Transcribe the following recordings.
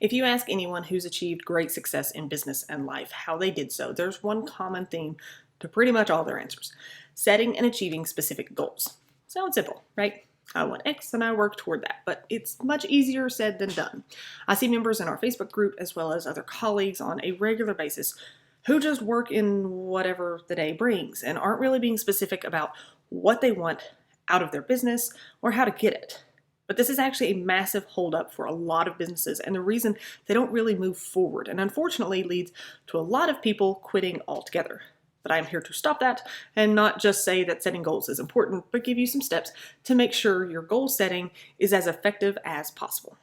If you ask anyone who's achieved great success in business and life how they did so, there's one common theme to pretty much all their answers: setting and achieving specific goals. Sounds simple, right? I want X and I work toward that, but it's much easier said than done. I see members in our Facebook group as well as other colleagues on a regular basis who just work in whatever the day brings and aren't really being specific about what they want out of their business or how to get it. But this is actually a massive holdup for a lot of businesses and the reason they don't really move forward, and unfortunately leads to a lot of people quitting altogether. But I'm here to stop that and not just say that setting goals is important, but give you some steps to make sure your goal setting is as effective as possible.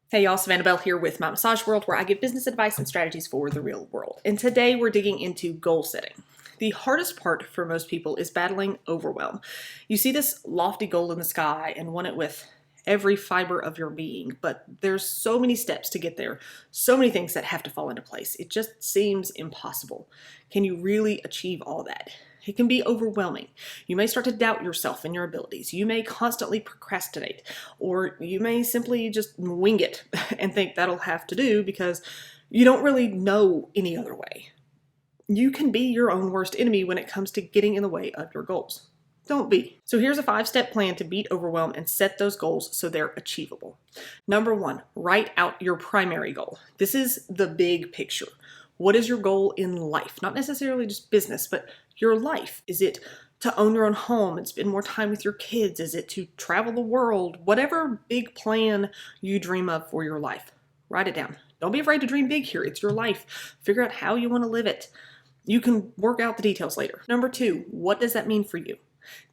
Hey y'all, Savannah Bell here with My Massage World, where I give business advice and strategies for the real world. And today we're digging into goal setting. The hardest part for most people is battling overwhelm. You see this lofty goal in the sky and want it with every fiber of your being, but there's so many steps to get there, so many things that have to fall into place. It just seems impossible. Can you really achieve all that? It can be overwhelming. You may start to doubt yourself and your abilities. You may constantly procrastinate, or you may simply just wing it and think that'll have to do because you don't really know any other way. You can be your own worst enemy when it comes to getting in the way of your goals. Don't be. So here's a 5-step plan to beat overwhelm and set those goals so they're achievable. Number 1, write out your primary goal. This is the big picture. What is your goal in life? Not necessarily just business, but your life. Is it to own your own home and spend more time with your kids? Is it to travel the world? Whatever big plan you dream of for your life, write it down. Don't be afraid to dream big here. It's your life. Figure out how you want to live it. You can work out the details later. Number 2, what does that mean for you?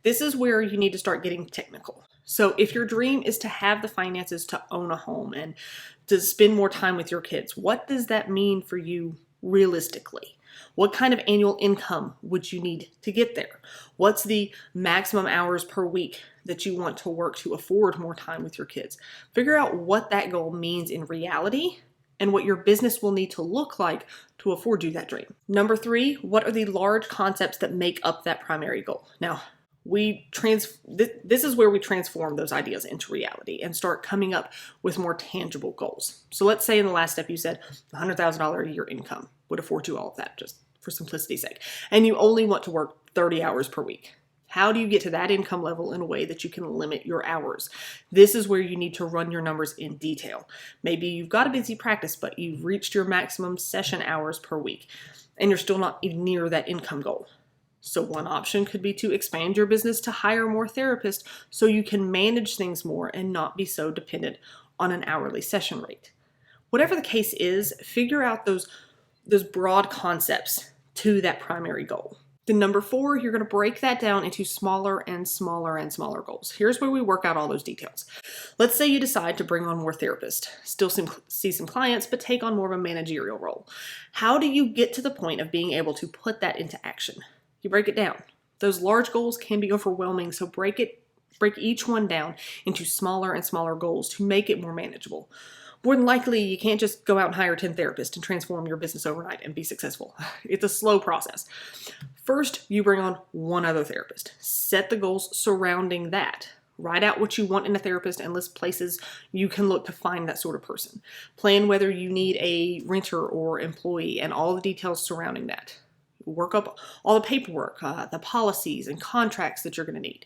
This is where you need to start getting technical. So if your dream is to have the finances to own a home and to spend more time with your kids, what does that mean for you realistically? What kind of annual income would you need to get there? What's the maximum hours per week that you want to work to afford more time with your kids? Figure out what that goal means in reality and what your business will need to look like to afford you that dream. Number 3, what are the large concepts that make up that primary goal? Now, this is where we transform those ideas into reality and start coming up with more tangible goals. So let's say in the last step you said $100,000 a year income would afford you all of that, just for simplicity's sake, and you only want to work 30 hours per week. How do you get to that income level in a way that you can limit your hours? This is where you need to run your numbers in detail. Maybe you've got a busy practice, but you've reached your maximum session hours per week, and you're still not even near that income goal. So one option could be to expand your business to hire more therapists so you can manage things more and not be so dependent on an hourly session rate. Whatever the case is, figure out those broad concepts to that primary goal. Then number 4, you're going to break that down into smaller and smaller and smaller goals. Here's where we work out all those details. Let's say you decide to bring on more therapists, still see some clients, but take on more of a managerial role. How do you get to the point of being able to put that into action? You break it down. Those large goals can be overwhelming, so break each one down into smaller and smaller goals to make it more manageable. More than likely, you can't just go out and hire 10 therapists and transform your business overnight and be successful. It's a slow process. First, you bring on one other therapist. Set the goals surrounding that. Write out what you want in a therapist and list places you can look to find that sort of person. Plan whether you need a renter or employee and all the details surrounding that. Work up all the paperwork, the policies and contracts that you're going to need.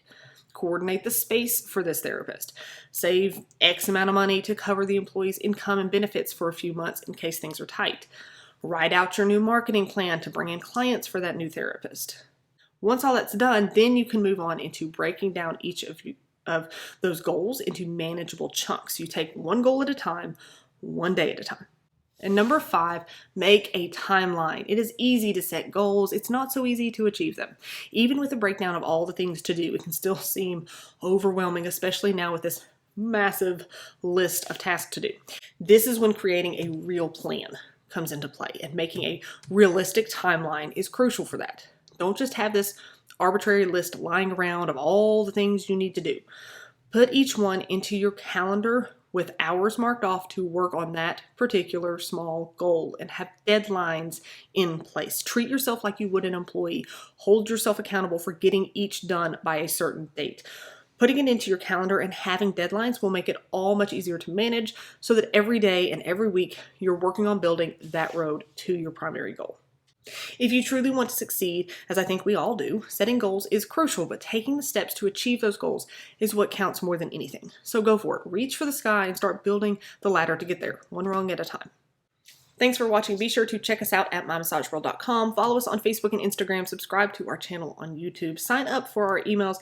Coordinate the space for this therapist. Save X amount of money to cover the employee's income and benefits for a few months in case things are tight. Write out your new marketing plan to bring in clients for that new therapist. Once all that's done, then you can move on into breaking down each of those goals into manageable chunks. You take one goal at a time, one day at a time. And number 5, make a timeline. It is easy to set goals. It's not so easy to achieve them. Even with a breakdown of all the things to do, it can still seem overwhelming, especially now with this massive list of tasks to do. This is when creating a real plan comes into play, and making a realistic timeline is crucial for that. Don't just have this arbitrary list lying around of all the things you need to do. Put each one into your calendar with hours marked off to work on that particular small goal and have deadlines in place. Treat yourself like you would an employee. Hold yourself accountable for getting each done by a certain date. Putting it into your calendar and having deadlines will make it all much easier to manage so that every day and every week you're working on building that road to your primary goal. If you truly want to succeed, as I think we all do, setting goals is crucial, but taking the steps to achieve those goals is what counts more than anything. So go for it. Reach for the sky and start building the ladder to get there, one rung at a time. Thanks for watching. Be sure to check us out at mymassageworld.com. Follow us on Facebook and Instagram. Subscribe to our channel on YouTube. Sign up for our emails.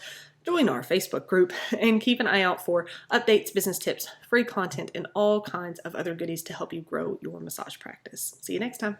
Join our Facebook group. And keep an eye out for updates, business tips, free content, and all kinds of other goodies to help you grow your massage practice. See you next time.